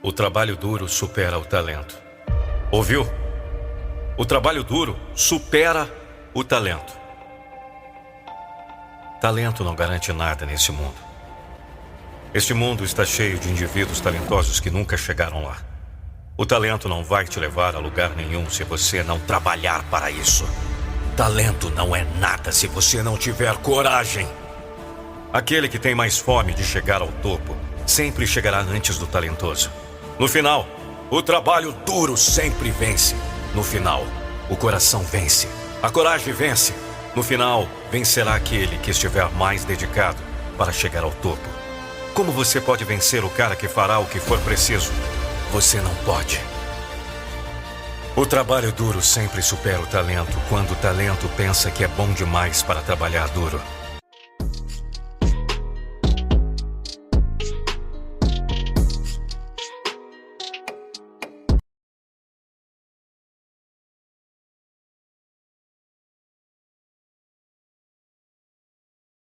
O trabalho duro supera o talento. Ouviu? O trabalho duro supera o talento. Talento não garante nada nesse mundo. Este mundo está cheio de indivíduos talentosos que nunca chegaram lá. O talento não vai te levar a lugar nenhum se você não trabalhar para isso. Talento não é nada se você não tiver coragem. Aquele que tem mais fome de chegar ao topo sempre chegará antes do talentoso. No final, o trabalho duro sempre vence. No final, o coração vence. A coragem vence. No final, vencerá aquele que estiver mais dedicado para chegar ao topo. Como você pode vencer o cara que fará o que for preciso? Você não pode. O trabalho duro sempre supera o talento quando o talento pensa que é bom demais para trabalhar duro.